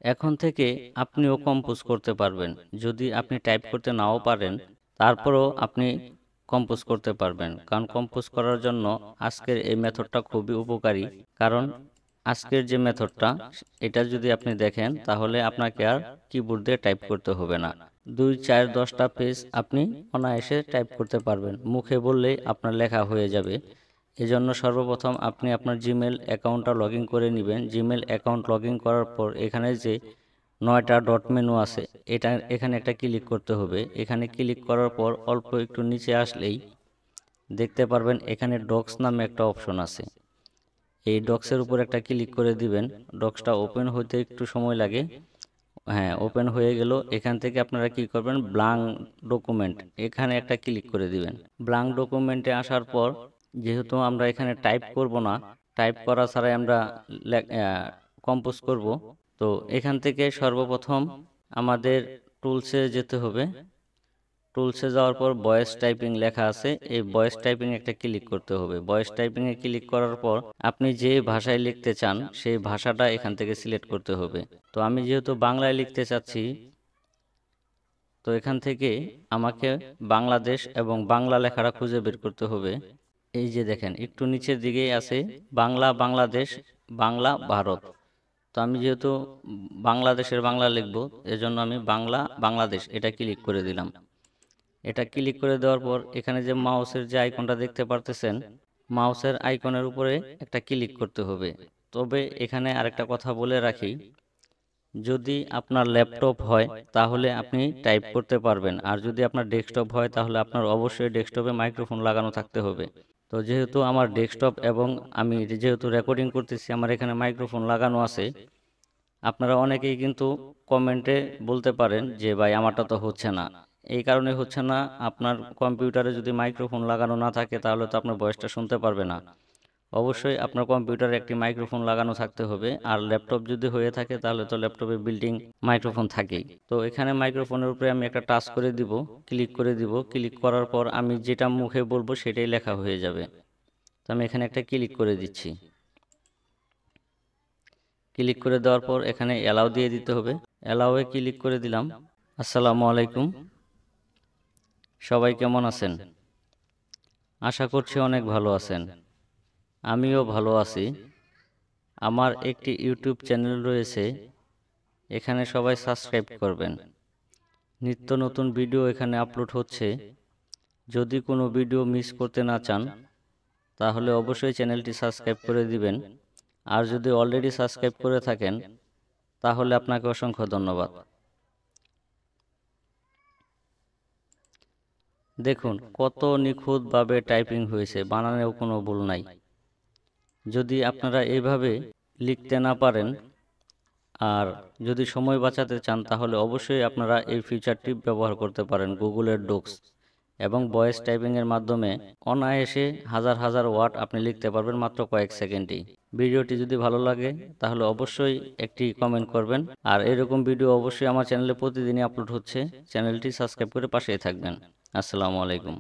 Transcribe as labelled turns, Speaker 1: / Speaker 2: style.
Speaker 1: এখন থেকে আপনিও কম্পোজ করতে পারবেন। যদি আপনি টাইপ করতে নাও পারেন, তারপরেও আপনি কম্পোজ করতে পারবেন। কারণ কম্পোজ করার জন্য আজকের এই মেথডটা খুবই উপকারী। কারণ আজকের যে মেথডটা, এটা যদি আপনি দেখেন তাহলে আপনাকে আর কিবোর্ড দিয়ে টাইপ করতে হবে না। 2, 4, 10টা পেজ আপনি অনায়াসে টাইপ করতে পারবেন। মুখে বললেই আপনার লেখা হয়ে যাবে। এজন্য সর্বপ্রথম আপনি আপনার জিমেল অ্যাকাউন্টটা লগ ইন করে নেবেন। জিমেল অ্যাকাউন্ট লগ ইন করার পর এখানে যে 9টা ডট মেনু আছে, এখানে একটা ক্লিক করতে হবে। এখানে ক্লিক করার পর অল্প একটু নিচে আসলেই দেখতে পারবেন এখানে ডক্স নামে একটা অপশন আছে। এই ডক্সের উপর একটা ক্লিক করে দিবেন। ডক্সটা ওপেন হতে একটু সময় লাগে। হ্যাঁ, ওপেন হয়ে গেল। এখান থেকে আপনারা কি করবেন, ব্লাঙ্ক ডকুমেন্ট এখানে একটা ক্লিক করে দিবেন। ব্লাঙ্ক ডকুমেন্টে আসার পর যেহেতু আমরা এখানে টাইপ করব না, টাইপ করা ছাড়াই আমরা কম্পোজ করব, তো এখান থেকে সর্বপ্রথম আমাদের টুলসে যেতে হবে। টুলসে যাওয়ার পর ভয়েস টাইপিং লেখা আছে, এই ভয়েস টাইপিং একটা ক্লিক করতে হবে। ভয়েস টাইপিং এ ক্লিক করার পর আপনি যে ভাষায় লিখতে চান সেই ভাষাটা এখান থেকে সিলেক্ট করতে হবে। তো আমি যেহেতু বাংলায় লিখতে চাচ্ছি, তো এখান থেকে আমাকে বাংলাদেশ এবং বাংলা লেখাটা খুঁজে বের করতে হবে। এই যে দেখেন একটু নিচের দিকেই আছে বাংলা বাংলাদেশ বাংলা ভারত। তো আমি যেহেতু বাংলাদেশের বাংলা লিখব, এজন্য আমি বাংলা বাংলাদেশ এটা ক্লিক করে দিলাম। এটা ক্লিক করে দেওয়ার পর এখানে যে মাউসের যে আইকনটা দেখতে পারতেছেন, মাউসের আইকনের উপরে একটা ক্লিক করতে হবে। তবে এখানে আরেকটা কথা বলে রাখি, যদি আপনার ল্যাপটপ হয় তাহলে আপনি টাইপ করতে পারবেন, আর যদি আপনার ডেস্কটপ হয় তাহলে আপনার অবশ্যই ডেস্কটপে মাইক্রোফোন লাগানো থাকতে হবে। তো যেহেতু আমার ডেস্কটপ এবং আমি যেহেতু রেকর্ডিং করতেছি আমার এখানে মাইক্রোফোন লাগানো আছে, আপনারা অনেকেই কিন্তু কমেন্টে বলতে পারেন যে ভাই আমারটা তো হচ্ছে না। এই কারণে হচ্ছে না, আপনার কম্পিউটারে যদি মাইক্রোফোন লাগানো না থাকে তাহলে তো আপনার ভয়েসটা শুনতে পারবে না। অবশ্যই আপনার কম্পিউটারে একটি মাইক্রোফোন লাগানো থাকতে হবে, আর ল্যাপটপ যদি হয়ে থাকে তাহলে তো ল্যাপটপে বিল্ডিং মাইক্রোফোন থাকেই। তো এখানে মাইক্রোফোনের উপরে আমি একটা টাচ করে দিব, ক্লিক করে দিব। ক্লিক করার পর আমি যেটা মুখে বলবো সেটাই লেখা হয়ে যাবে। তো আমি এখানে একটা ক্লিক করে দিচ্ছি। ক্লিক করে দেওয়ার পর এখানে অ্যালাউ দিয়ে দিতে হবে। অ্যালাউয়ে ক্লিক করে দিলাম। আসসালামু আলাইকুম, সবাই কেমন আছেন? আশা করছি অনেক ভালো আছেন। আমিও ভালো আছি। আমার একটি ইউটিউব চ্যানেল রয়েছে, এখানে সবাই সাবস্ক্রাইব করবেন। নিত্য নতুন ভিডিও এখানে আপলোড হচ্ছে। যদি কোনো ভিডিও মিস করতে না চান তাহলে অবশ্যই চ্যানেলটি সাবস্ক্রাইব করে দিবেন। আর যদি অলরেডি সাবস্ক্রাইব করে থাকেন তাহলে আপনাকে অসংখ্য ধন্যবাদ। দেখুন কত নিখুঁতভাবে টাইপিং হয়েছে, বানানেও কোনো ভুল নাই। যদি আপনারা এইভাবে লিখতে না পারেন আর যদি সময় বাঁচাতে চান তাহলে অবশ্যই আপনারা এই ফিচারটি ব্যবহার করতে পারেন, গুগলের ডক্স এবং ভয়েস টাইপিং এর মাধ্যমে অনায়াসে হাজার হাজার ওয়ার্ড আপনি লিখতে পারবেন মাত্র কয়েক সেকেন্ডেই। ভিডিওটি যদি ভালো লাগে তাহলে অবশ্যই একটি কমেন্ট করবেন, আর এরকম ভিডিও অবশ্যই আমার চ্যানেলে প্রতিদিনই আপলোড হচ্ছে। চ্যানেলটি সাবস্ক্রাইব করে পাশেই থাকবেন। আসসালামু আলাইকুম।